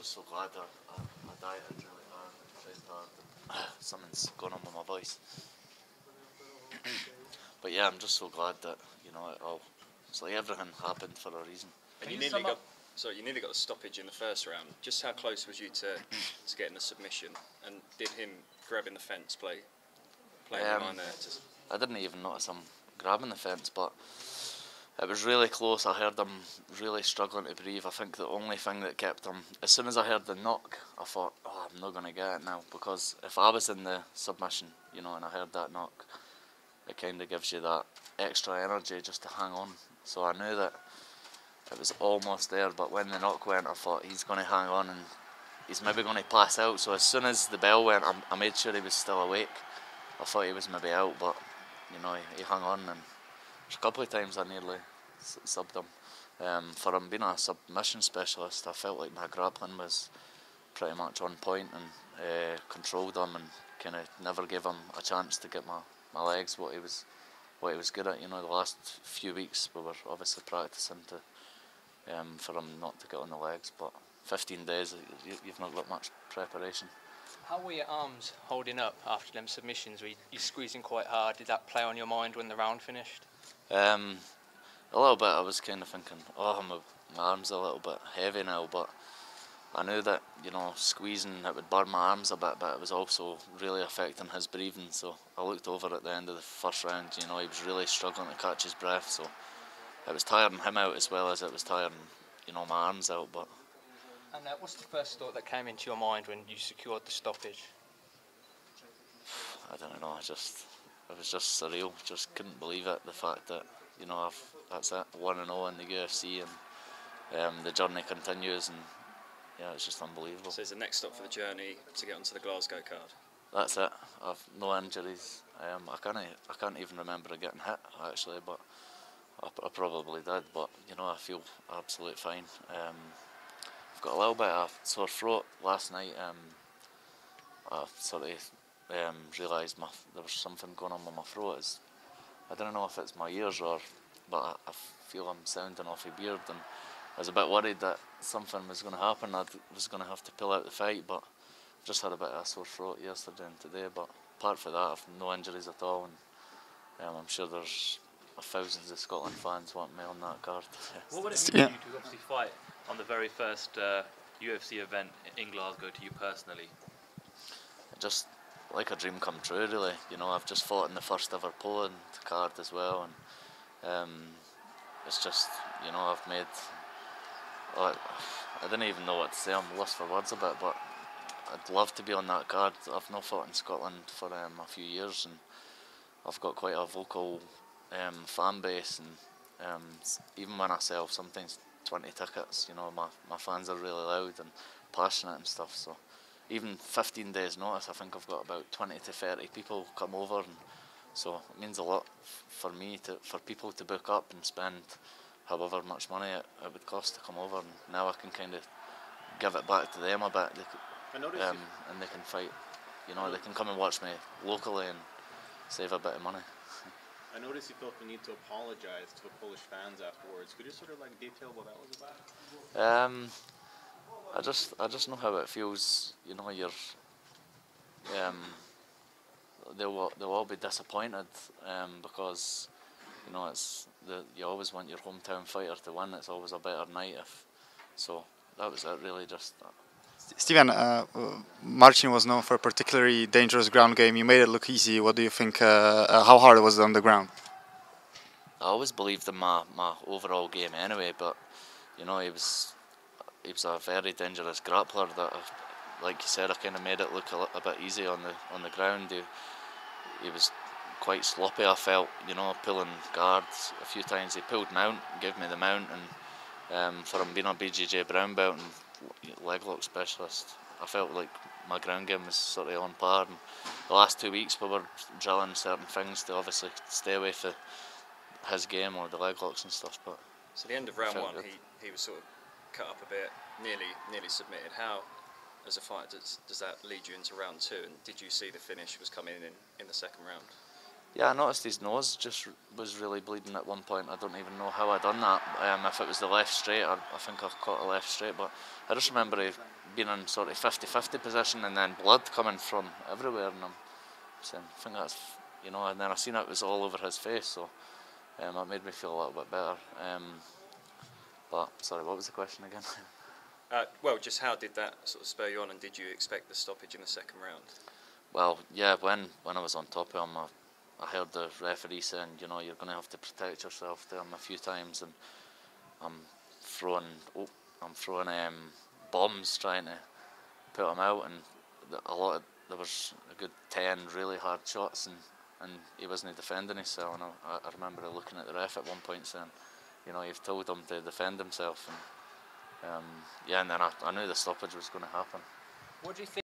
just so glad that I dieted really hard, trained hard. Something's going on with my voice. But yeah, I'm just so glad that, you know, it's like everything happened for a reason. And you nearly got the stoppage in the first round. Just how close was you to getting the submission? And did him grabbing the fence play a line there? I didn't even notice him grabbing the fence, but it was really close. I heard him really struggling to breathe. I think the only thing that kept him, as soon as I heard the knock, I thought, oh, I'm not going to get it now, because if I was in the submission, you know, and I heard that knock, it kind of gives you that extra energy just to hang on. So I knew that it was almost there, but when the knock went, I thought he's going to hang on and he's maybe going to pass out. So as soon as the bell went, I made sure he was still awake. I thought he was maybe out, but you know, he hung on, and there's a couple of times I nearly subbed him. For him being a submission specialist, I felt like my grappling was pretty much on point and controlled him and kind of never gave him a chance to get my legs what he was good at. You know, the last few weeks we were obviously practicing for him not to get on the legs, but 15 days you've not got much preparation. How were your arms holding up after them submissions? Were you squeezing quite hard? Did that play on your mind when the round finished? A little bit. I was kind of thinking, oh, my arms are a little bit heavy now, but I knew that, you know, squeezing, it would burn my arms a bit, but it was also really affecting his breathing. So I looked over at the end of the first round, you know, he was really struggling to catch his breath, so it was tiring him out as well as it was tiring, you know, my arms out. But and what's the first thought that came into your mind when you secured the stoppage? I don't know, it was just surreal. Just couldn't believe it, the fact that, you know, that's it, 1-0 in the UFC, and the journey continues, and yeah, it's just unbelievable. So is the next stop for the journey to get onto the Glasgow card? That's it. I've no injuries. I can't even remember getting hit actually, but I probably did. But you know, I feel absolutely fine. I've got a little bit of sore throat last night. I sort of realised there was something going on with my throat. I don't know if it's my ears but I feel I'm sounding off a beard, and I was a bit worried that something was going to happen. I was going to have to pull out the fight, but I've just had a bit of a sore throat yesterday and today. But apart from that, I've no injuries at all, and I'm sure there's thousands of Scotland fans wanting me on that card. What would it mean for you to obviously fight on the very first UFC event in Glasgow to you personally? Just like a dream come true, really. You know, I've just fought in the first ever Poland card as well, and it's just, you know, I've made. I didn't even know what to say. I'm lost for words a bit, but I'd love to be on that card. I've not fought in Scotland for a few years, and I've got quite a vocal fan base, and even when I sell sometimes 20 tickets, you know, my fans are really loud and passionate and stuff. So even 15 days notice, I think I've got about 20 to 30 people come over, and so it means a lot for me for people to book up and spend however much money it would cost to come over, and now I can kind of give it back to them a bit. And they can fight, you know, they can come and watch me locally and save a bit of money. I noticed you felt the need to apologise to the Polish fans afterwards. Could you sort of like detail what that was about? I just know how it feels. You know, they'll all be disappointed because, you know, you always want your hometown fighter to win. It's always a better night. So that was it, really. Just. Steven, Marcin was known for a particularly dangerous ground game. You made it look easy. What do you think? How hard was it on the ground? I always believed in my overall game anyway, but you know, he was a very dangerous grappler. That, like you said, I kind of made it look a bit easy on the ground. He was quite sloppy, I felt, you know, pulling guards a few times. He pulled mount, gave me the mount, and for him being a BJJ brown belt and leg lock specialist, I felt like my ground game was sort of on par. And the last 2 weeks we were drilling certain things to obviously stay away from his game or the leg locks and stuff. But so the end of round one, he was sort of cut up a bit, nearly submitted. How, as a fighter, does that lead you into round two? And did you see the finish was coming in the second round? Yeah, I noticed his nose just was really bleeding at one point. I don't even know how I done that. If it was the left straight, I think I've caught a left straight, but I just remember he being in sort of 50-50 position, and then blood coming from everywhere, and I'm saying, I think that's, you know, and then I seen it was all over his face, so it made me feel a little bit better. But sorry, what was the question again? Well, just how did that sort of spur you on, and did you expect the stoppage in the second round? Well, yeah, when I was on top of him, I heard the referee saying, you know, you're going to have to protect yourself to him a few times, and I'm throwing bombs trying to put him out, and there was a good 10 really hard shots, and he wasn't defending himself. And I remember looking at the ref at one point saying, you know, you've told him to defend himself, and yeah, and then I knew the stoppage was going to happen. What do you think?